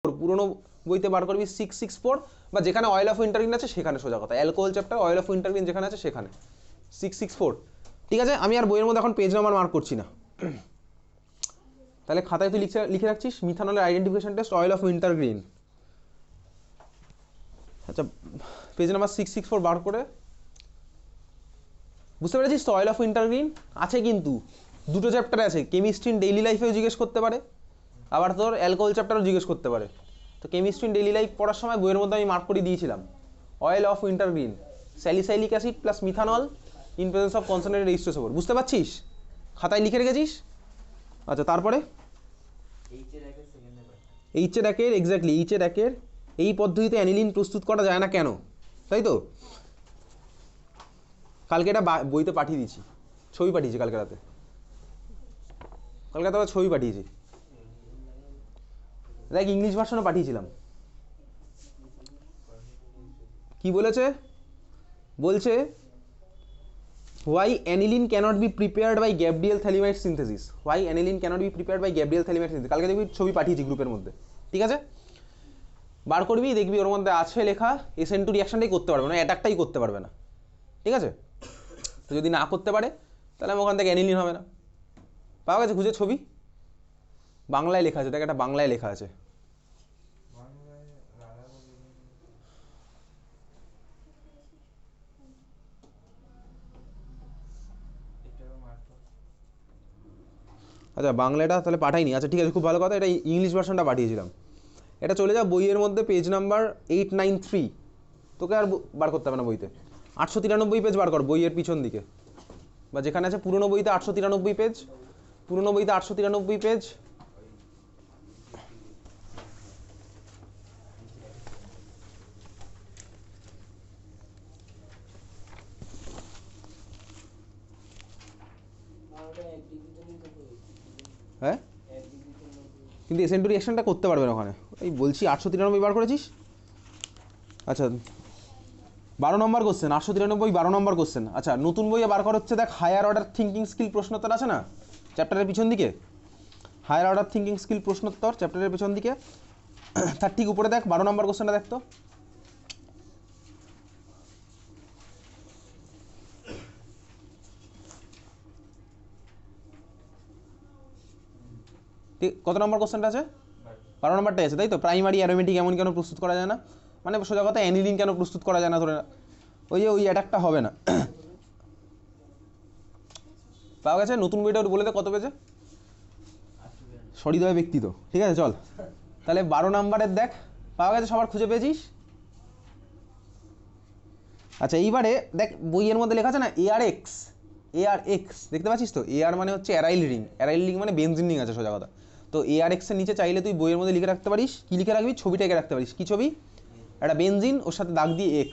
পুরোনো বইতে বার করবি 664, বা যেখানে অয়েল অফ উইন্টারগ্রিন আছে সেখানে, সোজা কথা অ্যালকোহল চ্যাপ্টার অয়েল অফ উইন্টারগ্রিন যেখানে আছে সেখানে 664। ঠিক আছে, আমি আর বইয়ের মধ্যে এখন পেজ নাম্বার মার্ক করছি না। তাহলে খাতায় তুই লিখে রাখছিস মিথানলের আইডেন্টিফিকেশন টেস্ট অয়েল অফ উইন্টারগ্রিন। আচ্ছা, পেজ নাম্বার 664 বার করে, বুঝতে পেরেছিস তো? অয়েল অফ উইন্টারগ্রিন আছে, কিন্তু দুটো চ্যাপ্টারে আছে, কেমিস্ট্রি ইন ডেইলি লাইফেও জিজ্ঞেস করতে পারে, আবার তোর অ্যালকোহল চ্যাপ্টারও জিজ্ঞেস করতে পারে। তো কেমিস্ট্রি ইন ডেইলি লাইফ পড়ার সময় বইয়ের মধ্যে আমি মার্ক করে দিয়েছিলাম oil of wintergreen salicylic acid plus methanol in presence of concentrated H2SO4। বুঝতে পারছিস? খাতায় লিখে রেখেছিস? আচ্ছা, তারপরে এইচের একের এক্স্যাক্টলি এইচের একের এই পদ্ধতিতে অ্যানিলিন প্রস্তুত করা যায় না কেন, তাই তো? কালকে এটা বইতে পাঠিয়ে দিয়েছি, ছবি পাঠিয়েছি কালকে রাতে, আবার ছবি পাঠিয়েছি, দেখ ইংলিশ ভার্সনও পাঠিয়েছিলাম। কি বলেছে? বলছে why aniline cannot be prepared by Gabriel Thalamide synthesis, why aniline cannot be prepared by Gabriel Thalamide synthesis। কালকে দেখবি ছবি পাঠিয়েছি গ্রুপের মধ্যে, ঠিক আছে? বার করবি, দেখবি ওর মধ্যে আছে লেখা SN2 রিয়াকশনটাই করতে পারবে না, অ্যাটাকটাই করতে পারবে না, ঠিক আছে? তো যদি না করতে পারে তাহলে আমি ওখান থেকে অ্যানিলিন হবে না। পাওয়া গেছে খুঁজে ছবি? বাংলায় লেখা আছে, দেখ একটা বাংলায় লেখা আছে। আচ্ছা, বাংলাটা তাহলে পাঠাইনি। আচ্ছা ঠিক আছে, খুব ভালো কথা, এটা ইংলিশ ভার্সনটা পাঠিয়েছিলাম। এটা চলে যা বইয়ের মধ্যে পেজ নাম্বার 893, তোকে আর বার করতে হবে না বইতে। 893 পেজ বার কর বইয়ের পিছন দিকে, বা যেখানে আছে পুরোনো বইতে 893 পেজ, পুরোনো বইতে 893 পেজ। হ্যাঁ, কিন্তু SN2 রিঅ্যাকশনটা করতে পারবে না ওখানে, এই বলছি 893 বার করেছিস। আচ্ছা 12 নম্বর কোশ্চেন, 893 12 নম্বর কোশ্চেন। আচ্ছা, নতুন বইয়ে বার করা হচ্ছে, দেখ হায়ার অর্ডার থিঙ্কিং স্কিল প্রশ্নোত্তর আছে না চ্যাপ্টারের পিছন দিকে, হায়ার অর্ডার থিঙ্কিং স্কিল প্রশ্নোত্তর চ্যাপ্টারের পিছন দিকে, তার ঠিক উপরে দেখ 12 নম্বর কোশ্চেনটা দেখ তো। কত নম্বর কোশ্চেনটা আছে? 12 নম্বরটাই আছে, তাই তো? প্রাইমারি অ্যারোমেটিক এমন কেন প্রস্তুত করা যায় না, মানে সোজা কথা অ্যানিলিন কেন প্রস্তুত করা যায় না, ধরে না ওই যে ওই অ্যাটাকটা হবে না। পাওয়া গেছে? নতুন বইটা বলে দে কত পেজে, সরিদয় ব্যক্তি তো, ঠিক আছে চল। তাহলে 12 নম্বরের দেখ, পাওয়া গেছে? সবার খুঁজে পেয়েছিস? আচ্ছা, এইবারে দেখ বইয়ের মধ্যে লেখা আছে না ARX, দেখতে পাচ্ছিস তো? AR মানে হচ্ছে অ্যারাইল রিং, অ্যারাইল রিং মানে বেনজিন রিং আছে সোজা কথা। তো ARX এর নিচে চাইলে তুই বইয়ের মধ্যে লিখে রাখতে পারিস, কি লিখে রাখবি? ছবিটা এঁকে রাখতে পারিস। কি ছবি? একটা বেনজিন, ওর সাথে দাগ দিয়ে X।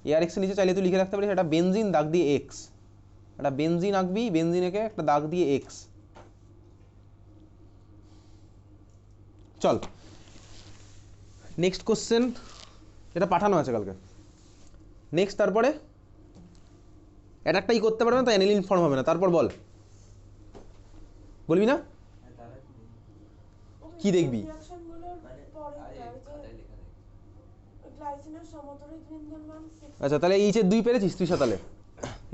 ARX এর নিচে চাইলে তুই লিখে রাখতে পারিস একটা বেনজিন, দাগ দিয়ে X, একটা বেনজিন আঁকবি, বেনজিন এঁকে একটা দাগ দিয়ে X। চল নেক্সট কোশ্চেন, এটা পাঠানো আছে কালকে। নেক্সট, তারপরে অ্যাটাকটাই করতে পারবে না, তো অ্যানিলিন ফর্ম হবে না। তারপর বল, বলবি না? কি দেখবি? আচ্ছা, তাহলে এইচের 2 পেরেছিস তুই সাতালে?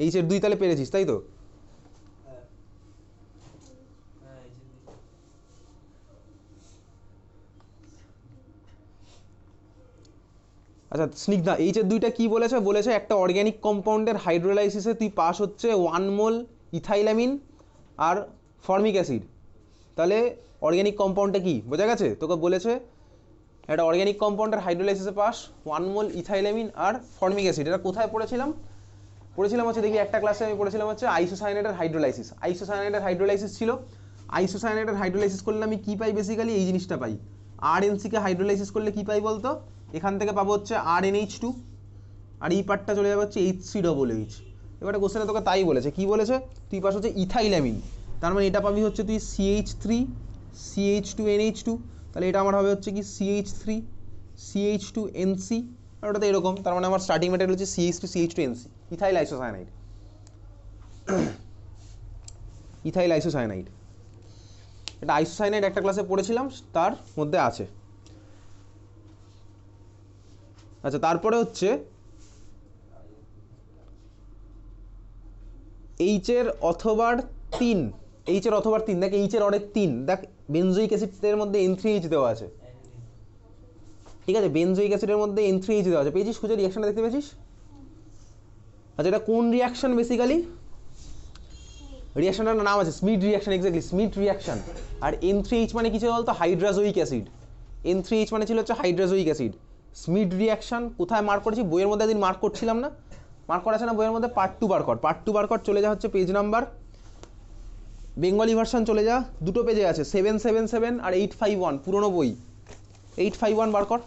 এইচের 2 তাহলে পেরেছিস, তাই তো? আচ্ছা স্নিগ্ধা, এইচের 2টা কি বলেছে? বলেছে একটা অর্গ্যানিক কম্পাউন্ডের হাইড্রোলাইসিসে তুই পাস হচ্ছে 1 মোল ইথাইলামিন আর ফর্মিক অ্যাসিড। তাহলে অর্গ্যানিক কম্পাউন্ডটা কি বোঝা গেছে? তোকে বলেছে একটা অর্গ্যানিক কম্পাউন্ডের হাইড্রোলাইসিসে পাস 1 মোল ইথাইলামিন আর ফর্মিক অ্যাসিড। এটা কোথায় পড়েছিলাম হচ্ছে, দেখি একটা ক্লাসে আমি পড়েছিলাম হচ্ছে আইসোসায়ানাইডের হাইড্রোলাইসিস। আইসোসায়ানাইডের হাইড্রোলাইসিস ছিল। আইসোসায়ানাইডের হাইড্রোলাইসিস করলে আমি কি পাই? বেসিক্যালি এই জিনিসটা পাই। RNC কে হাইড্রোলাইসিস করলে কি পাই বলতো? এখান থেকে পাবো হচ্ছে RNH2, আর এই পার্টটা চলে যাবে হচ্ছে H3OH। এবারে কোশ্চেনে তোকে তাই বলেছে, কি বলেছে? তুই পাস হচ্ছে ইথাইলামিন, তার মানে এটা পাবি হচ্ছে তুই CH3 CH2NH2, তাহলে এটা আমার হবে হচ্ছে কি CH3 CH2NC, আর ওটা তো এরকম, তার মানে আমার স্টার্টিং ম্যাটেরিয়াল হচ্ছে CH2 CH2NC, ethyl isocyanide. Ethyl isocyanide. এটা আইসোসাইনাইড একটা ক্লাসে পড়েছিলাম, তার মধ্যে আছে। আচ্ছা, তারপরে হচ্ছে এইচের অথবার 3, এইচের অথবার 3, দেখ এইচের অরের 3, দেখ বেনজোইক অ্যাসিডের মধ্যে N3H দেওয়া আছে, ঠিক আছে, বেনজোইক অ্যাসিডের মধ্যে N3H দেওয়া আছে, পেয়েছিস? খুঁজে রিয়াকশনটা দেখতে পেয়েছিস? আচ্ছা, এটা কোন রিয়াকশন বেসিক্যালি? রিয়াকশনটার নাম আছে Smith reaction, exactly Smith reaction. আর N3H মানে কি ছিল বলতো? হাইড্রাজোইক অ্যাসিড। N3H মানে ছিল হচ্ছে হাইড্রাজোইক অ্যাসিড। স্মিথ রিয়াকশন কোথায় মার্ক করেছি? বইয়ের মধ্যে একদিন মার্ক করছিলাম না, মার্ক করা আছে না বইয়ের মধ্যে? পার্ট 2 বার কর, পার্ট 2 বার কর, চলে যা হচ্ছে পেজ নাম্বার, বেঙ্গলি ভার্সন চলে যা, দুটো পেজে আছে 777 আর 851, পুরোনো বই 851 বার কর।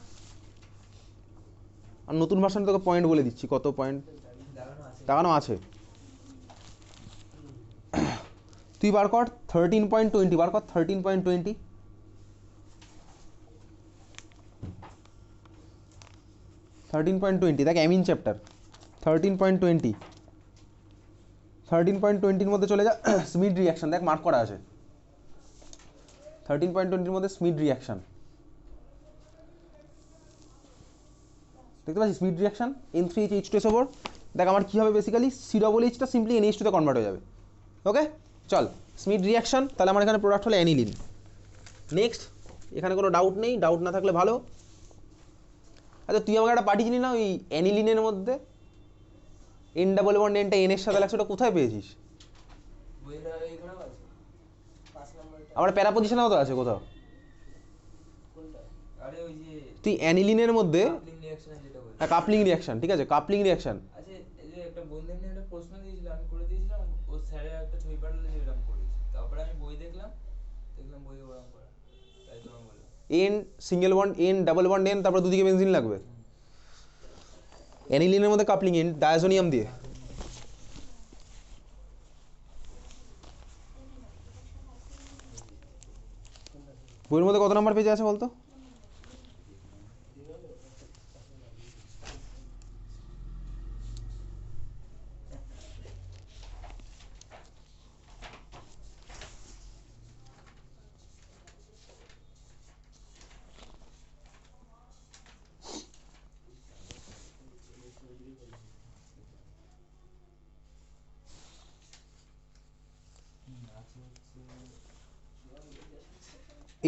আর নতুন ভার্সন তোকে পয়েন্ট বলে দিচ্ছি, কত পয়েন্ট দেখানো আছে। তুই বার কর 13.20, বার কর 13.20, 13.20, দেখ অ্যামিন চ্যাপ্টার 13.20, 13.20 মধ্যে চলে যা, স্মিথ রিয়াকশন দেখ মার্ক করা আছে 13.20 মধ্যে স্মিথ রিয়াকশন, দেখতে পাচ্ছিস? স্মিথ রিয়াকশন N3H2SO4, দেখ আমার কি হবে বেসিক্যালি, COOHটা সিম্পলি NH2 তে কনভার্ট হয়ে যাবে। ওকে চল, স্মিথ রিয়াকশন, তাহলে আমার এখানে প্রোডাক্ট হলো অ্যানিলিন। নেক্সট, এখানে কোনো ডাউট নেই, ডাউট না থাকলে ভালো। আচ্ছা, তুই আমাকে একটা পাঠিয়েছিলি না ওই অ্যানিলিনের মধ্যে N-double-bond-N-টা N এর সাথে লাগছে, ওটা কোথায় পেয়েছিস? আবার প্যারা পজিশনেও তো আছে কোথাও। তুই অ্যানিলিনের মধ্যে কাপলিং রিয়াকশন, ঠিক আছে, কাপলিং রিয়াকশন। আচ্ছা, এই যে একটা বন্ধু নিয়ে একটা প্রশ্ন দিয়েছিল, আমি করে দিয়েছিলাম, ও স্যারের একটা ছবি পাঠালে যেরকম করেছে, তারপরে আমি বই দেখলাম বই ওরকম করা, তাই তো আমি বললাম N single bond N double bond N, তারপর দুদিকে বেনজিন লাগবে। অ্যানিলিনের মধ্যে কাপলিং N ডায়াজোনিয়াম দিয়ে। বইয়ের মধ্যে কত নাম্বার পেজে আছে বলতো?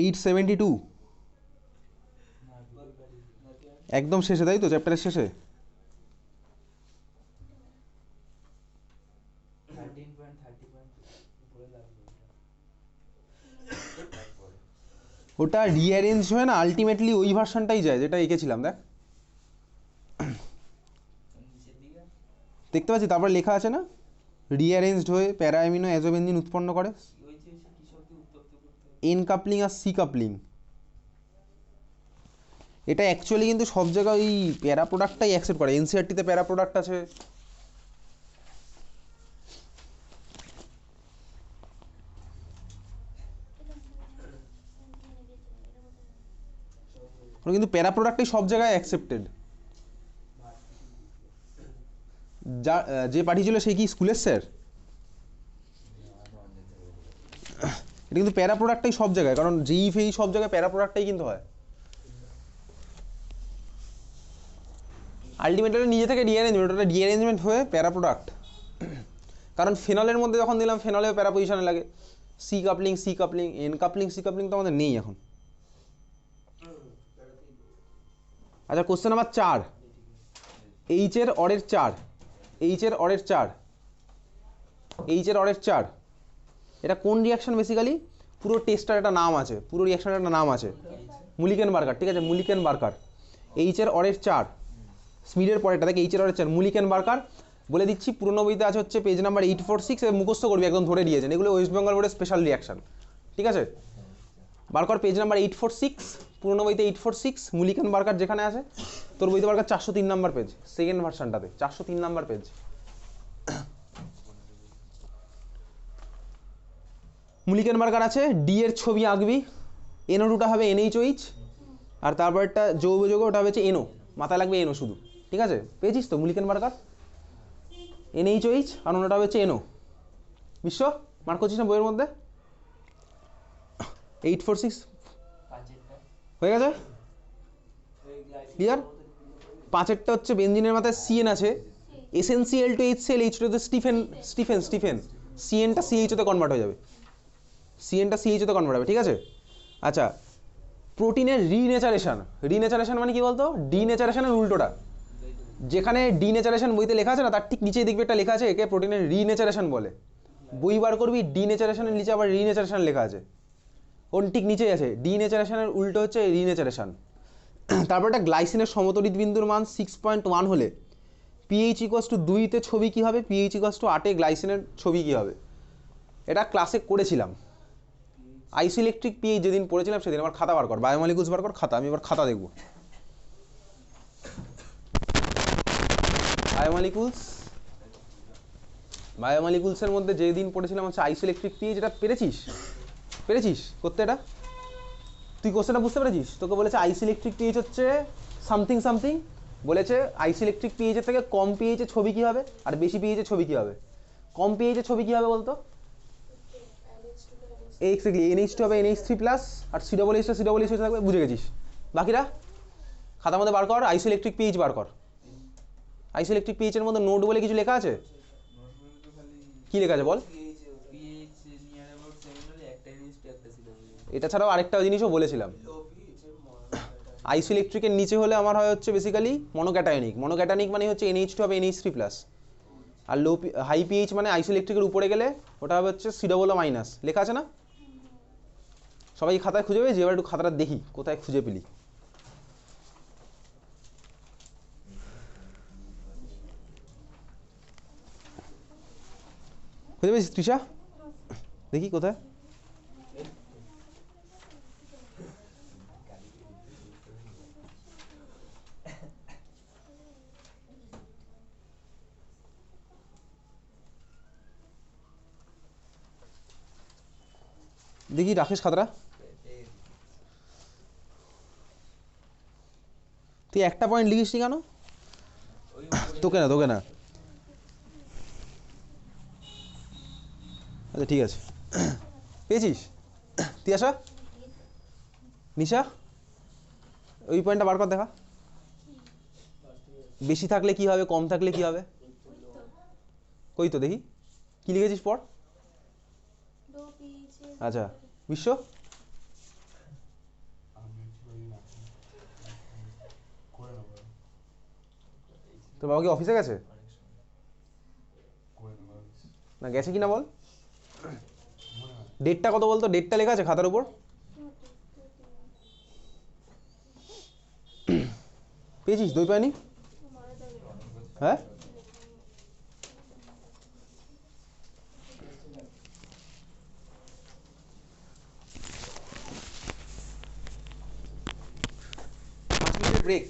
এইট 72, একদম শেষে, তাই তো, চ্যাপ্টারের শেষে। 13.30 ওটা রিঅ্যারেঞ্জ হয়ে না আলটিমেটলি ওই ভার্সনটাই যায় যেটা এঁকেছিলাম, দেখ নিচের দিকে দেখতে পাচ্ছি, তারপর লেখা আছে না, রিঅ্যারেঞ্জড হয়ে প্যারা অ্যামিনো অ্যাজোবেনজিন উৎপন্ন করে, ওই যে কি শক্তি উত্তপ্ত করতে হবে। এন কাপলিং আর সি কাপলিং। এটা অ্যাকচুয়ালি কিন্তু সব জায়গায় ওই প্যারা প্রোডাক্টটাই অ্যাকসেপ্ট করে, এনসিআরটিতে প্যারা প্রোডাক্ট আছে। কিন্তু প্যারা প্রোডাক্টই সব জায়গায় অ্যাকসেপ্টেড। যা যে পাঠিয়েছিল সে কি স্কুলের স্যার? এটা কিন্তু প্যারা প্রোডাক্টটাই সব জায়গায়, কারণ যেই ফেই সব জায়গায় প্যারা প্রোডাক্টটাই কিন্তু হয়। আলটিমেটলি নিজে থেকে রিঅ্যারেঞ্জমেন্ট, ওটা রিঅ্যারেঞ্জমেন্ট হয়ে প্যারা প্রোডাক্ট। কারণ ফেনলের মধ্যে যখন দিলাম, ফেনলেও প্যারা পজিশনে লাগে, C coupling C coupling, N coupling C coupling তো আমাদের নেই এখন। আচ্ছা, কোশ্চেন নাম্বার 4, এইচের অরের 4, এইচের অরের 4, এইচের অরের 4, এটা কোন রিয়াকশন বেসিক্যালি? পুরো টেস্টার একটা নাম আছে, পুরো রিয়াকশনের একটা নাম আছে, মুলিকেন বার্কার, ঠিক আছে, মুলিকেন বার্কার। এইচের অরের 4, স্মিডের পরেরটা দেখ, এইচের অরের 4, মুলিকেন বার্কার। বলে দিচ্ছি, পুরোনো বইতে আছে হচ্ছে পেজ নাম্বার 846, মুখস্থ করবি, একদম ধরে দিয়েছেন, এগুলো ওয়েস্ট বেঙ্গল বোর্ডের স্পেশাল রিয়াকশন, ঠিক আছে। বার্কার পেজ নাম্বার 846, পুরোনো বইতে 846, মুলিকেন বার্কার যেখানে আছে, তোর বইতে বার্কার 403 নাম্বার পেজ, সেকেন্ড ভার্সনটাতে 403 নাম্বার পেজ। মুলিকেন বার্কার আছে, ডি এর ছবি আঁকবি, NO2টা হবে NHOH, আর তারপরটা যৌগ যৌগ, ওটা হচ্ছে NO, মাথায় লাগবে NO শুধু, ঠিক আছে। পেয়েছিস তো মুলিকেন বার্কার, NHOH, আর অন্যটা হচ্ছে NO। বিশ্ব মার্ক করছিস না বইয়ের মধ্যে? 846 পাঁচেরটা হয়ে গেছে ওই গ্লাইসিন ক্লিয়ার। পাঁচেরটা হচ্ছে বেঞ্জিনের মাথায় সিএন আছে, এসেনসিয়াল two HCl, H two Stephen Stephen Stephen, সিএনটা সিএইচতে কনভার্ট হয়ে যাবে, সিএনটা সিএইচতে কনভার্ট হবে, ঠিক আছে। আচ্ছা, প্রোটিনের রিনেচারেশন, রিনেচারেশন মানে কি বলতো, ডিনেচারেশনের উল্টোটা। যেখানে ডিনেচারেশন বইতে লেখা আছে না, তার ঠিক নিচেই দেখবে একটা লেখা আছে, একে প্রোটিনের রিনেচারেশন বলে। বই বার করবি, ডিনেচারেশনের নিচে আবার রিনেচারেশন লেখা আছে, ওর ঠিক নিচেই আছে। ডিনেচারেশনের উল্টো হচ্ছে রিনেচারেশন। তারপর একটা গ্লাইসিনের সমতরিত বিন্দুর মান 6.1 হলে পিএইচ ইকুয়াস টু 2-তে ছবি কী হবে, পিএইচ ইকুয়াস টু 8-এ গ্লাইসিনের ছবি কী হবে। এটা ক্লাসে করেছিলাম, আইসোইলেকট্রিক পিএইচ যেদিন পড়েছিলাম সেদিন। আমার খাতা বার কর, বায়োমলিকুলস বার কর খাতা, আমি এবার খাতা দেখব। বায়োমলিকুলসের মধ্যে যেদিন পড়েছিলাম হচ্ছে আইসোইলেকট্রিক পিএইচ। এটা পেরেছিস করতে? এটা তুই কোশ্চেনটা বুঝতে পেরেছিস? তোকে বলেছে আইসোইলেকট্রিক পিএইচ হচ্ছে সামথিং সামথিং, বলেছে আইসোইলেকট্রিক পিএইচের থেকে কম পিএইচের ছবি কী হবে আর বেশি পিএইচের ছবি কী হবে। কম পিএইচের ছবি কী হবে বলতো? এক্স্যাক্টলি, NH2 হবে NH3+, আর COOH থাকবে, বুঝে গেছিস। বাকিরা খাতার মধ্যে বার কর, আইসোইলেকট্রিক পিএইচ বার কর। আইসোইলেকট্রিক পিএইচের মধ্যে নোট বলে কিছু লেখা আছে? কি লেখা আছে বল? পিএইচ নিয়ার অ্যাবাউট 7 হলে একটা NH2 একটা COOH। এটা ছাড়াও আরেকটা জিনিসও বলেছিলাম, আইসোইলেকট্রিকের নিচে হলে আমার হয় হচ্ছে বেসিক্যালি মনোক্যাটায়নিক। মনোক্যাটায়নিক মানে হচ্ছে NH2 হবে NH3+, আর হাই পিএইচ মানে আইসোইলেকট্রিকের উপরে গেলে ওটা হবে হচ্ছে COO-। লেখা আছে না? সবাই খাতায় খুঁজে পেয়েছি? এবার একটু খাতাটা দেখি কোথায় খুঁজে পেলি। খুঁজে পেয়েছিস তৃষা? দেখি কোথায়। দেখি রাকেশ খাতাটা। তুই একটা পয়েন্ট লিখিস নি কেন? তোকে না আচ্ছা ঠিক আছে, পেয়েছিস? তিয়াশা, নিশা, ওই পয়েন্টটা বার কর দেখা। বেশি থাকলে কি হবে, কম থাকলে কি হবে? কই তো দেখি কি লিখেছিস পড়। আচ্ছা বিশ্ব, তোর বাবা কি অফিসে গেছে না গেছে কিনা বল। ডেটটা কত বলতো? ডেটটা লেখা আছে খাতার উপর? পেয়েছিস? দই পায়নি? হ্যাঁ ব্রেক।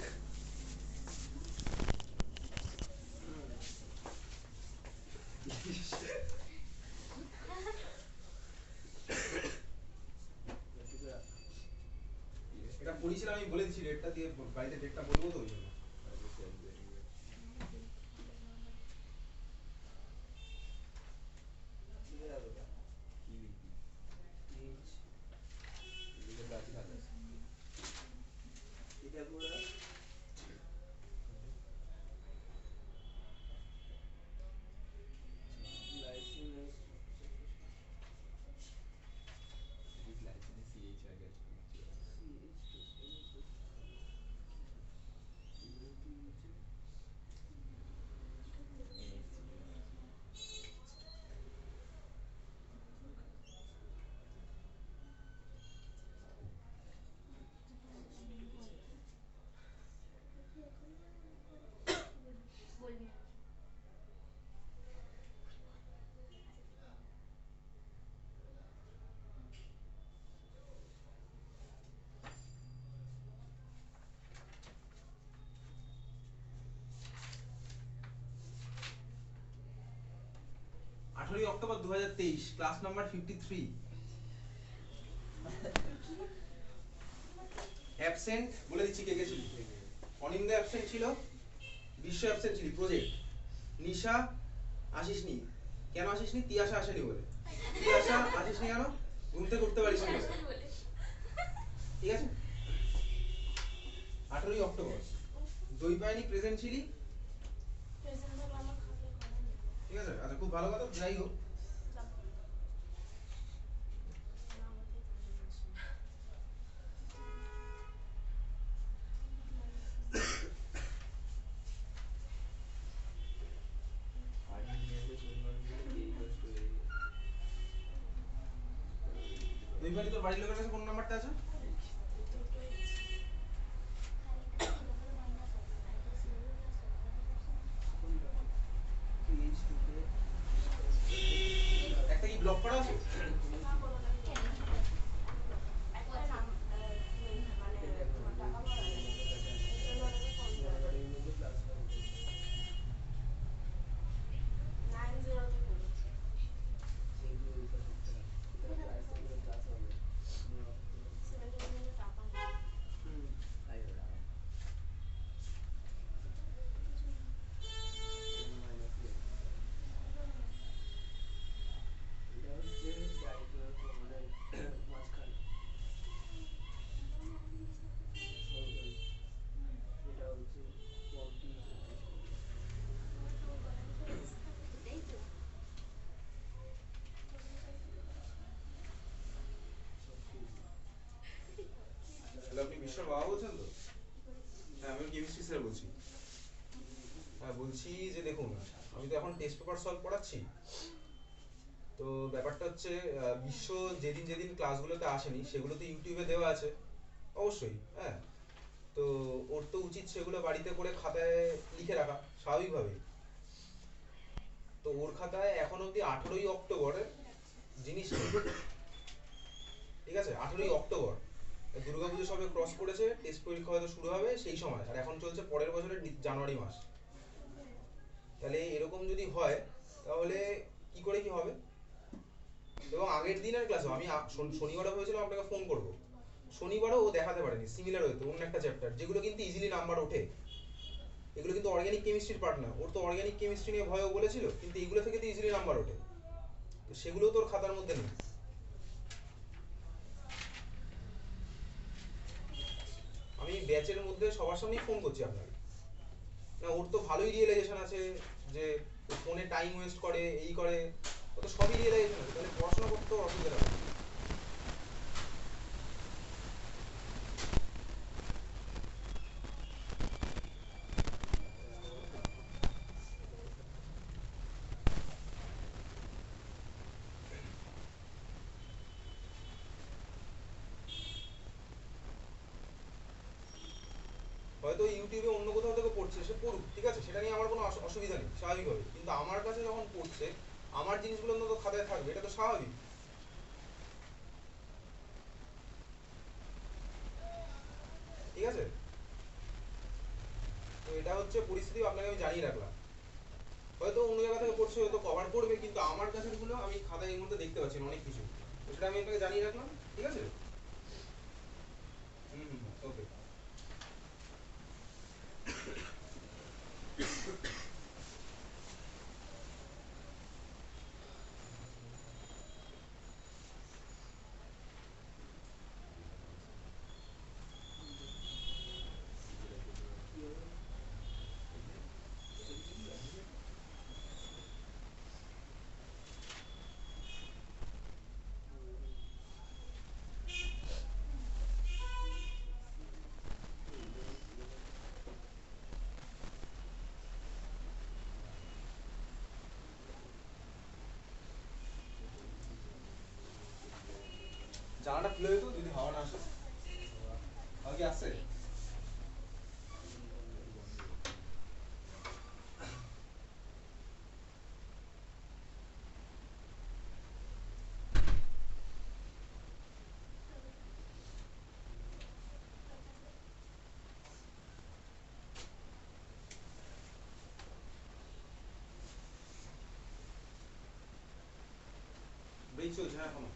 এটা পড়িয়েছিলাম, আমি বলে দিচ্ছি ডেটটা দিয়ে, বাড়িতে ডেটটা বলবো তো ওই জন্য। October 2023, class number 53। অ্যাবসেন্ট বলে দিচ্ছি কে কে ছিল। অনিন্দ অ্যাবসেন্ট ছিল, বিশ্ব অ্যাবসেন্ট ছিল, প্রজেক্ট। নিশা আসিসনি, কেন আসিসনি? তিয়াশা আসেনি বলে। তিয়াশা আসিসনি কেন? ঘুম থেকে উঠতে পারিস নি বলে। ঠিক আছে? 18ই অক্টোবর দইপায়নি প্রেজেন্ট ছিলি, ঠিক আছে? আচ্ছা, খুব ভালো কথা। যাই হোক, দইপানি তোর বাড়ির লোকের কাছে কোন নাম্বারটা আছে? একটা কি ব্লক করা আছে? তাহলে আপনি বিশ্বর বাবা বলছেন তো? হ্যাঁ, আমি কেমিস্ট্রি স্যার বলছি। হ্যাঁ, বলছি যে দেখুন, আমি তো এখন টেস্ট পেপার সলভ পড়াচ্ছি। তো ব্যাপারটা হচ্ছে, বিশ্ব যেদিন যেদিন ক্লাসগুলোতে আসেনি সেগুলো তো ইউটিউবে দেওয়া আছে অবশ্যই, হ্যাঁ। তো ওর তো উচিত সেগুলো বাড়িতে করে খাতায় লিখে রাখা স্বাভাবিকভাবেই। তো ওর খাতায় এখন অবধি 18ই অক্টোবরে জিনিস নেই, ঠিক আছে? 18ই অক্টোবর দুর্গাপুজো সবে ক্রস করেছে, টেস্ট পরীক্ষা হয়তো শুরু হবে সেই সময়, আর এখন চলছে পরের বছরের জানুয়ারি মাস। তাহলে এরকম যদি হয় তাহলে কি করে কি হবে? এবং আগের দিনের ক্লাসে আমি শনিবারও হয়েছিল আপনাকে ফোন করব, শনিবারও ও দেখাতে পারেনি, সিমিলার হতো অন্য একটা চ্যাপ্টার, যেগুলো কিন্তু ইজিলি নাম্বার ওঠে। এগুলো কিন্তু অর্গানিক কেমিস্ট্রির পার্ট না, ওর তো অর্গানিক কেমিস্ট্রি নিয়ে ভয়ও বলেছিল, কিন্তু এগুলো থেকে তো ইজিলি নাম্বার ওঠে। তো সেগুলো তোর খাতার মধ্যে নেই। আমি ব্যাচের মধ্যে সবার সামনেই ফোন করছি আপনাকে। না, ওর তো ভালোই রিয়েলাইজেশন আছে যে ফোনে টাইম ওয়েস্ট করে, এই করে, ও তো সবই রিয়েলাইজেশন আছে, তাহলে পড়াশোনা করতে তো অসুবিধা হবে। হয়তো ইউটিউবে অন্য কোথাও থেকে পড়ছে, সে পড়ুক, ঠিক আছে, সেটা নিয়ে আমার কোনো অসুবিধা নেই স্বাভাবিকভাবে, কিন্তু আমার কাছে যখন পড়ছে আমার জিনিসগুলো তো খাতায় থাকবে, এটা তো স্বাভাবিক, ঠিক আছে? তো এটা হচ্ছে পরিস্থিতি, আপনাকে আমি জানিয়ে রাখলাম। হয়তো অন্য জায়গা থেকে পড়ছে, হয়তো কভার করবে, কিন্তু আমার কাছে গুলো আমি খাতায় এর মধ্যে দেখতে পাচ্ছি না অনেক কিছু, তো সেটা আমি আপনাকে জানিয়ে রাখলাম, ঠিক আছে? হুম হুম, ওকে। জানাটা খুলে দিত যদি হাওয়া না আসে। হাওয়া কি আসছে? ব্রেক চলছে, হ্যাঁ এখনো।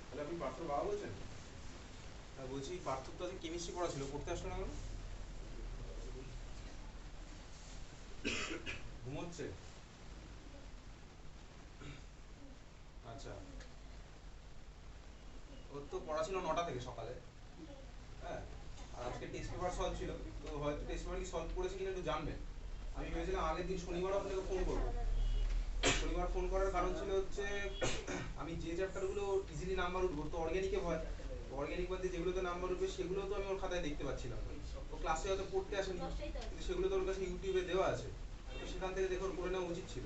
তাহলে আপনি পার্থর বাবা বলছেন? হ্যাঁ, বলছি পার্থর তো আজকে কেমিস্ট্রি পড়া ছিল, পড়তে আসলো না কেন? পড়া ছিল 9টা থেকে সকালে, হ্যাঁ, আর আজকে টেস্ট পেপার সলভ ছিল, তো হয়তো টেস্ট পেপার কি সলভ করেছে কিনা একটু জানবেন। আমি ভেবেছিলাম আগের দিন শনিবার আপনাকে ফোন করবো। শনিবার ফোন করার কারণ ছিল হচ্ছে আমি যে চ্যাপ্টারগুলো ইজিলি নাম্বার উঠবো, তো অর্গ্যানিকে ভয়, অর্গ্যানিক বাদে যেগুলোতে নাম্বার উঠবে সেগুলো তো আমি ওর খাতায় দেখতে পাচ্ছিলাম না। তো ক্লাসে হয়তো পড়তে আসেনি, কিন্তু সেগুলো তো ওর কাছে ইউটিউবে দেওয়া আছে, তো সেখান থেকে দেখে ওর করে নেওয়া উচিত ছিল।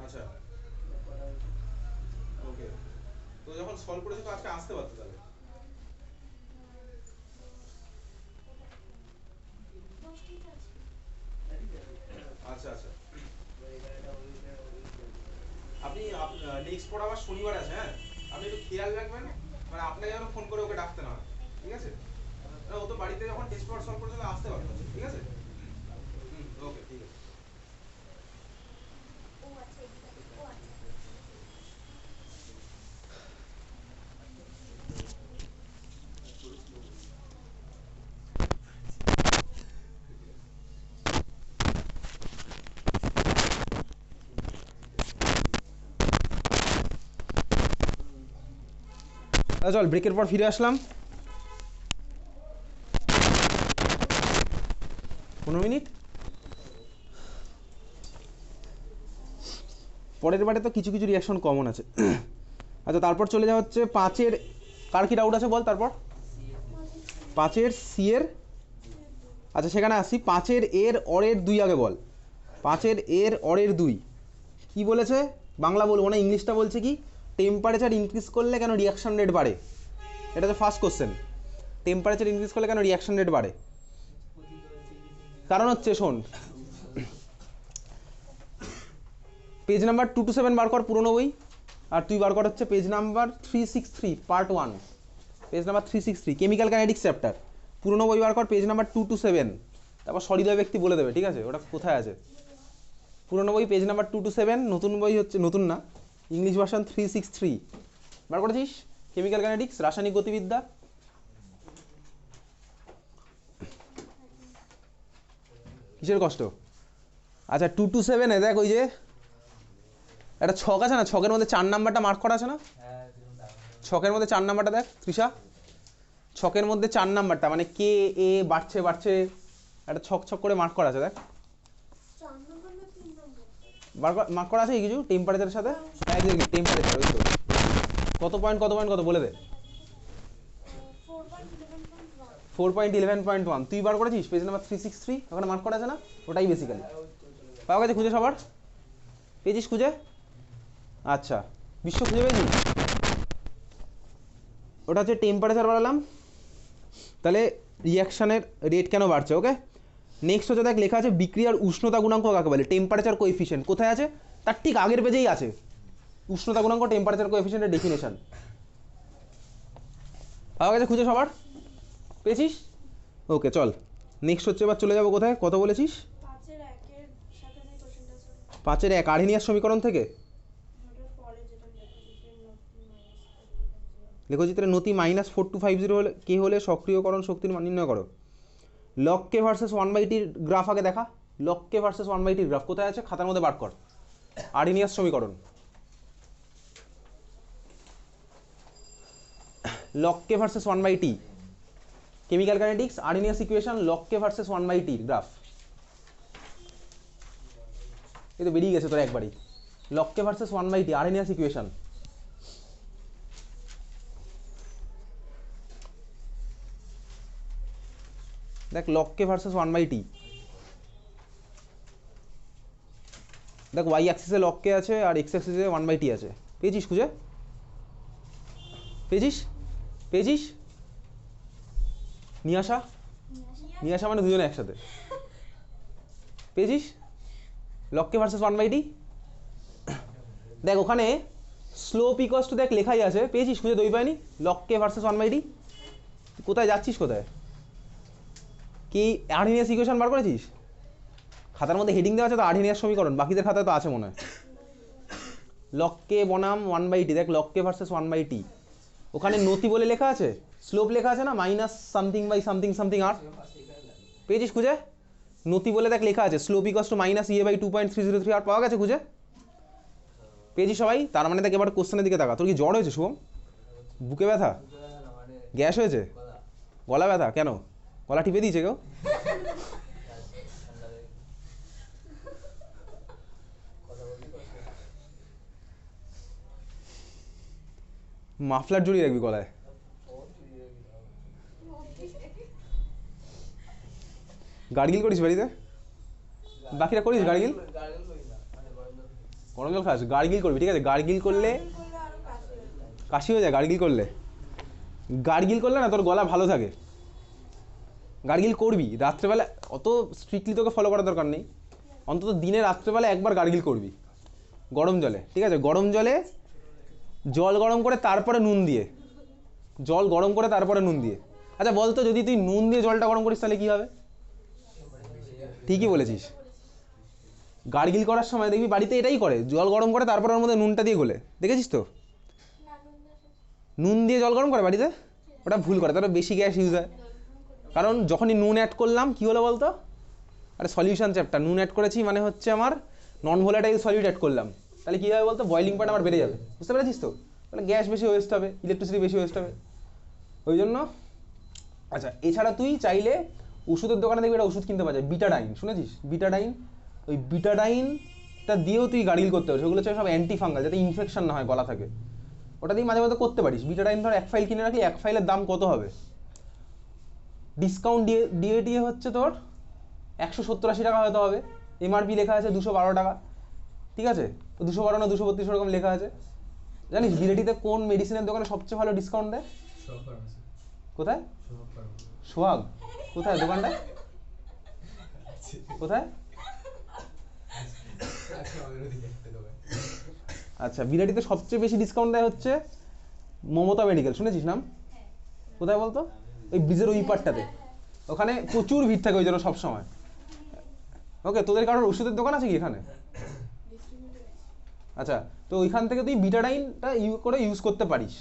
আচ্ছা, ওকে, তো যখন সলভ করেছে তো আজকে আসতে পারতো তাহলে। আচ্ছা আচ্ছা, আপনি নেক্সট পড়া আবার শনিবার আছে, হ্যাঁ, আপনি একটু খেয়াল রাখবেন, মানে আপনাকে যেন ফোন করে ওকে ডাকতে না হয়, ঠিক আছে? ও তো বাড়িতে যখন টেস্ট পেপার সলভ করেছিল আসতে পারতো, ঠিক আছে? ওকে, ঠিক আছে। চল, ব্রেকের পর ফিরে আসলাম। 15 মিনিট। পরের বারে তো কিছু কিছু রিয়াকশন কমন আছে। আচ্ছা, তারপর চলে যাওয়া হচ্ছে 5-এর, কার কি ডাউট আছে বল তারপর? 5-এর সি এর, আচ্ছা সেখানে আসি। 5-এর এর অরের 2 আগে বল। 5-এর এর অরের 2 কি বলেছে? বাংলা বলবো না, ইংলিশটা বলছে কি, টেম্পারেচার ইনক্রিজ করলে কেন রিয়াকশন রেট বাড়ে? এটা তো ফার্স্ট কোশ্চেন। টেম্পারেচার ইনক্রিজ করলে কেন রিয়াকশন রেট বাড়ে? কারণ হচ্ছে, শোন, পেজ নাম্বার 227 বার কর পুরনো বই, আর তুই বার কর হচ্ছে page number 363 part 1, page number 363 chemical kinetics chapter. পুরনো বই বার কর পেজ নাম্বার 227, তারপর সহৃদয় ব্যক্তি বলে দেবে, ঠিক আছে, ওটা কোথায় আছে। পুরনো বই পেজ নাম্বার 227, নতুন বই হচ্ছে, নতুন না, ইংলিশ ভার্সন 363 বার করেছিস? কেমিক্যাল কাইনেটিক্স, রাসায়নিক গতিবিদ্যা। কিসের কষ্ট? আচ্ছা 227-এ দেখ, ওই যে একটা ছক আছে না, ছকের মধ্যে 4 নাম্বারটা মার্ক করা আছে না, ছকের মধ্যে 4 নাম্বারটা দেখ তৃষা, ছকের মধ্যে 4 নাম্বারটা মানে কে এ বাড়ছে বাড়ছে, একটা ছক ছক করে মার্ক করা আছে, দেখ মার্ক করা আছে কি কিছু টেম্পারেচারের সাথে? এক্স্যাক্টলি, টেম্পারেচার, ওই তো। কত পয়েন্ট কত পয়েন্ট কত বলে দে। 4.11.1 তুই বার করেছিস পেজ নাম্বার 363, ওখানে মার্ক করা আছে না, ওটাই বেসিক্যালি পাওয়া গেছে। খুঁজে সবার পেয়েছিস খুঁজে? আচ্ছা, বিশ্ব খুঁজে পেয়েছিস? ওটা হচ্ছে টেম্পারেচার বাড়ালাম, তাহলে রিয়াকশানের রেট কেন বাড়ছে। ওকে, নেক্সট হচ্ছে দেখ, লেখা আছে বিক্রিয়ার উষ্ণতা গুণাঙ্ক কাকে বলে? Temperature coefficient. কোথায় আছে? তার ঠিক আগের পেজেই আছে, উষ্ণতা গুণাঙ্ক টেম্পারেচার কোএফিসিয়েন্টের ডেফিনেশন। পাওয়া গেছে খুঁজে সবার? পেয়েছিস? ওকে, চল নেক্সট হচ্ছে, এবার চলে যাবো কোথায়, কত বলেছিস? 5-এর 1 আর্হেনিয়াস সমীকরণ থেকে। লেখচিত্রে নতি -4250 হলে কে হলে সক্রিয়করণ শক্তির মান নির্ণয় করো। লগ কে ভার্সেস 1/t গ্রাফ আগে দেখা। লগ কে ভার্সেস 1/t গ্রাফ কোথায় আছে? খাতার মধ্যে বার কর। আর্হেনিয়াস সমীকরণ, লগ কে versus 1/t, chemical kinetics Arrhenius equation, log কে ভার্সেস 1/t গ্রাফ। এই তো বেরিয়ে গেছে তোর একবারই, লগ কে ভার্সেস 1/t আর্হেনিয়াস ইকুয়েশন। দেখ লগ কে ভার্সেস 1/t, দেখ ওয়াই অ্যাক্সিসে লগ কে আছে আর এক্স অ্যাক্সিসে 1/t আছে। পেয়েছিস খুঁজে? পেয়েছিস? পেয়েছিস? নিয়ে আসা, নিয়ে আসা মানে দুজনে একসাথে। পেয়েছিস? লগ কে ভার্সেস 1/t, দেখ ওখানে স্লোপ ইকুয়ালস টু দেখ লেখাই আছে। পেয়েছিস খুঁজে? দই পায়নি। লগ কে ভার্সেস 1/t, কোথায় যাচ্ছিস কোথায়? কি আর্হেনিয়াস ইকুয়েশন বার করেছিস? খাতার মধ্যে হেডিং দেওয়া আছে তো আর্হেনিয়াস সমীকরণ, বাকিদের খাতায় তো আছে মনে হয়। লগ কে বনাম 1/t, দেখ লগ কে ভার্সেস 1/t, ওখানে নতি বলে লেখা আছে, স্লোপ লেখা আছে না minus something by something something R. পেয়েছিস খুঁজে? নতি বলে দেখ লেখা আছে slope equals to minus E a by 2.303 R পাওয়া গেছে খুঁজে পেয়েছি সবাই তার মানে দেখ এবার কোশ্চেনের দিকে তাকা তোর কি জ্বর হয়েছে শুভম বুকে ব্যথা গ্যাস হয়েছে গলা ব্যথা কেন গলা টিপে দিয়েছে কেউ মাফলার জড়িয়ে রাখবি গলায় গার্গিল করিস বাড়িতে বাকিরা করিস গার্গিল গরম জল খাস গার্গিল করবি ঠিক আছে গার্গিল করলে কাশি হয়ে যায় গার্গিল করলে না তোর গলা ভালো থাকে গার্গিল করবি রাত্রেবেলা অত স্ট্রিক্টলি তোকে ফলো করার দরকার নেই অন্তত দিনে রাত্রেবেলা একবার গার্গিল করবি গরম জলে ঠিক আছে গরম জলে জল গরম করে তারপরে নুন দিয়ে আচ্ছা বলতো যদি তুই নুন দিয়ে জলটা গরম করিস তাহলে কি হবে ঠিকই বলেছিস গার্গিল করার সময় দেখবি বাড়িতে এটাই করে জল গরম করে তারপর ওর মধ্যে নুনটা দিয়ে গোলে দেখেছিস তো নুন দিয়ে জল গরম করে বাড়িতে ওটা ভুল করে তারপর বেশি গ্যাস ইউজ হয় কারণ যখনই নুন অ্যাড করলাম কী হলো বলতো আরে সলিউশন চ্যাপ্টার নুন অ্যাড করেছি মানে হচ্ছে আমার নন ভোলাটাইল সলিউট অ্যাড করলাম তাহলে কী হবে বলতো বয়লিং পয়েন্ট আমার বেড়ে যাবে বুঝতে পেরেছিস তো তাহলে গ্যাস বেশি ওয়েস্ট হবে ইলেকট্রিসিটি বেশি ওয়েস্ট হবে ওই জন্য আচ্ছা এছাড়া তুই চাইলে ওষুধের দোকানে দেখবি একটা ওষুধ কিনতে পাওয়া যায় বিটাডাইন শুনেছিস বিটাডাইন ওই বিটাডাইনটা দিয়েও তুই গার্গিল করতে পারিস ওগুলো হচ্ছে সব অ্যান্টি ফাঙ্গাল যাতে ইনফেকশন না হয় গলা থেকে ওটা দিয়ে মাঝে মাঝে করতে পারিস বিটাডাইন ধর 1 ফাইল কিনে রাখলি 1 ফাইলের দাম কত হবে ডিসকাউন্ট দিয়ে হচ্ছে তোর 170-80 টাকা হয়তো হবে এমআরপি লেখা আছে 212 টাকা ঠিক আছে তো 212 না 232 এরকম লেখা আছে জানিস বিলেটিতে কোন মেডিসিনের দোকানে সবচেয়ে ভালো ডিসকাউন্ট দেয় কোথায় সোহাগ কোথায় দোকানটা কোথায় আচ্ছা বিরাটিতে সবচেয়ে বেশি ডিসকাউন্ট দেয় হচ্ছে মমতা মেডিকেল শুনেছিস নাম কোথায় বলতো ওই ব্রিজের ওই পারটাতে ওখানে প্রচুর ভিড় থাকে ওই জন্য সবসময় ওকে তোদের কারোর ওষুধের দোকান আছে কি এখানে আচ্ছা তো ওইখান থেকে তুই বিটাডাইনটা ইউজ করতে পারিস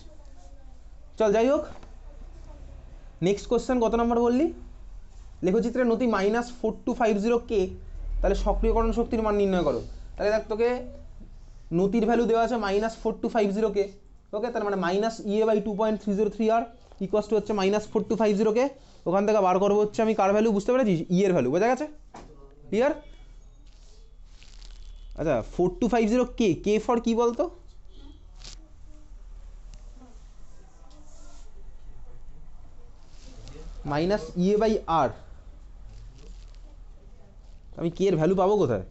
চল যাই হোক নেক্সট কোশ্চেন কত নম্বর বললি লেখচিত্রে নতি -4250 কে তাহলে সক্রিয়করণ শক্তির মান নির্ণয় করো তাহলে দেখ তোকে নতির ভ্যালু দেওয়া আছে -4250 কে ওকে তার মানে -EA/2.303 আর ইকুয়ালস টু হচ্ছে -4250 কে ওখান থেকে বার করবো হচ্ছে আমি কার ভ্যালু বুঝতে পেরেছিস ই এর ভ্যালু বোঝা গেছে ক্লিয়ার আচ্ছা 4250 কে ফর কি বলতো -EA/r আমি কে এর ভ্যালু পাবো কোথায়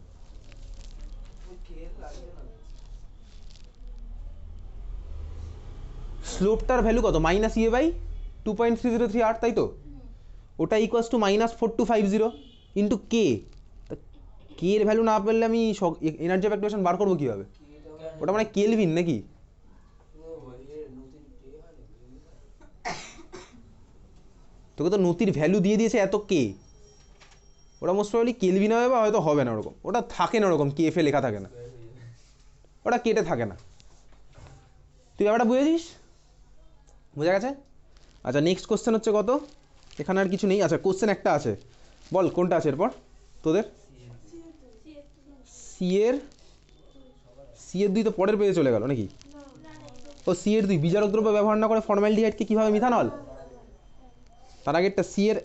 স্লোপটার ভ্যালু কত -EA/2.303 আর তাই তো ওটা ইকুয়ালস টু -4250 ইন্টু কে কে এর ভ্যালু না পেলে আমি এনার্জি অফ অ্যাক্টিভেশন বার করবো কীভাবে ওটা মানে কেলভিন নাকি তোকে তো নতির ভ্যালু দিয়ে দিয়েছে এত কে ওটা মোস্ট প্রবাবলি কেলভিন হবে বা হয়তো হবে না ওরকম ওটা থাকে না ওরকম কেএফে লেখা থাকে না ওটা কেটে থাকে না তুই ব্যাপারটা বুঝেছিস বোঝা গেছে আচ্ছা নেক্সট কোশ্চেন হচ্ছে কত এখানে আর কিছু নেই আচ্ছা কোশ্চেন একটা আছে বল কোনটা আছে এরপর তোদের সি এর 2 তো পরের পেজে চলে গেল নাকি ও সি এর 2 বিজারক দ্রব্য ব্যবহার না করে ফর্মালডিহাইডকে কীভাবে মিথানল তার আগেরটা সি এর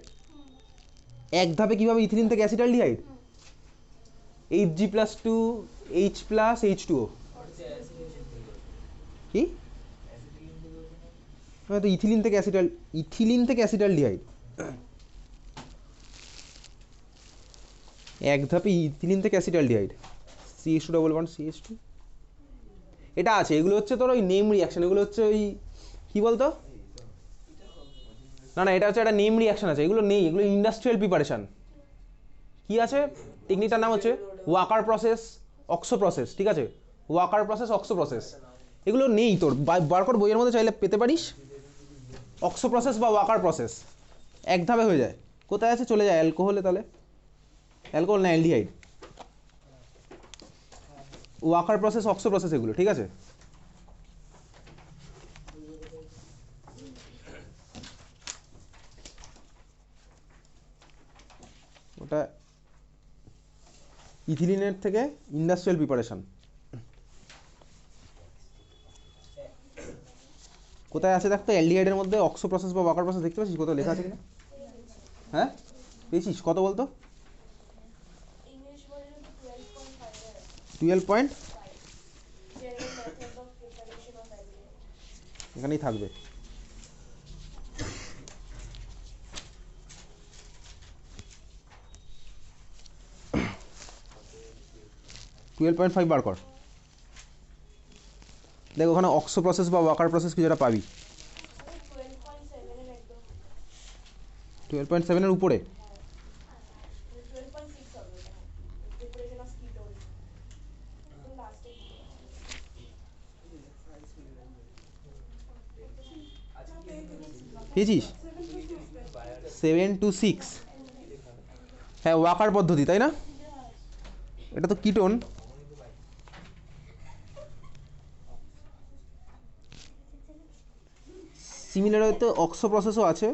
এক ধাপে কীভাবে ইথিলিন থেকে অ্যাসিটালডিহাইড Hg+2 H+H2O কি তো ইথিলিন থেকে অ্যাসিটালডিহাইড এক ধাপে ইথিলিন থেকে অ্যাসিটালডিহাইড CH2 এটা আছে এগুলো হচ্ছে তোর ওই নেম রিয়াকশন এগুলো হচ্ছে ওই কি বলতো না এটা হচ্ছে একটা নেম রিয়াকশন আছে এগুলো নেই এগুলো ইন্ডাস্ট্রিয়াল প্রিপারেশন কি আছে টেকনিকটার নাম হচ্ছে ওয়াকার প্রসেস অক্সো প্রসেস ঠিক আছে ওয়াকার প্রসেস অক্সো প্রসেস এগুলো নেই তোর বারকর বইয়ের মধ্যে চাইলে পেতে পারিস অক্সো প্রসেস বা ওয়াকার প্রসেস এক ধাপে হয়ে যায় কোথায় আছে চলে যায় অ্যালকোহলে তাহলে অ্যালকোহল না aldehyde Wacker process oxo process এগুলো ঠিক আছে ওটা ইথিলিনের থেকে ইন্ডাস্ট্রিয়াল প্রিপারেশন। কোথায় আছে দেখ তো অ্যালডিহাইডের মধ্যে অক্সো প্রসেস বা ওয়াকার প্রসেস দেখতে পাচ্ছিস কোথাও লেখা আছে কিনা? হ্যাঁ পেয়েছিস? কত বলতো? 12 এখানেই থাকবে। টুয়েলভ পয়েন্ট ফাইভ বার কর। দেখ ওখানে অক্সো প্রসেস বা ওয়াকার প্রসেস কি যেটা পাবি 12.7 উপরে। পেয়েছিস 7 to 6? হ্যাঁ ওয়াকার পদ্ধতি তাই না? এটা তো কিটোন। সিমিলার হয়তো অক্সো প্রসেসও আছে।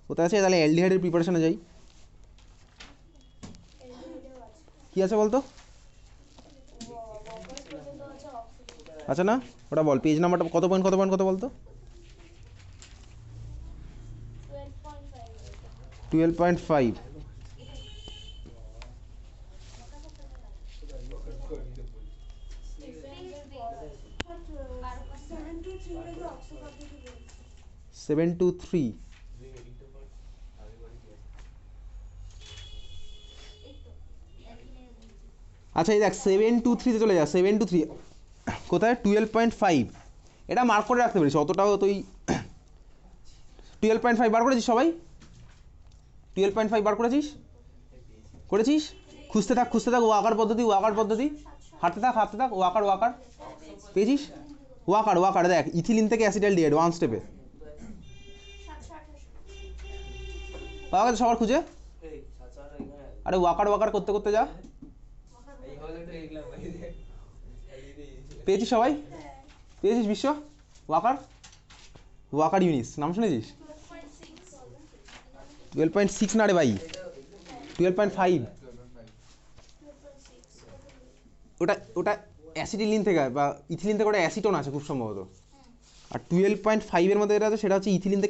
কোথায় আছে তাহলে? অ্যালডিহাইডের প্রিপারেশনে যাই। কি আছে বলতো? আচ্ছা না ওটা বল পেজ নাম্বারটা কত পয়েন্ট কত বলতো? 12.5। Seven two three. আচ্ছা এই দেখ 7-3 চলে যা। 7-3 কোথায়? 12.5। এটা মার্ক করে রাখতে পারিস, অতটাও তুই 12.5 বার করেছিস সবাই? 12.5 বার করেছিস? করেছিস? খুঁজতে থাক ওয়াকার পদ্ধতি হাঁটতে থাক ওয়াকার পেয়েছিস? ওয়াকার দেখ ইথিলিন থেকে অ্যাসিটালডিহাইড 1 স্টেপে পাওয়া গেছে সবার খুঁজে। আরে ওয়াকার করতে যা। পেয়েছিস সবাই? পেয়েছিস বিশ্ব? ওয়াকার ইউনিস নাম শুনেছিস? 12.6 না রে ভাই, 12.5। ওটা অ্যাসিটিলিন থেকে বা ইথিলিন থেকে ওটা অ্যাসিটোন আছে খুব সম্ভবত। আর 12.5 এর মধ্যে যেটা আছে সেটা হচ্ছে ইথিলিন থেকে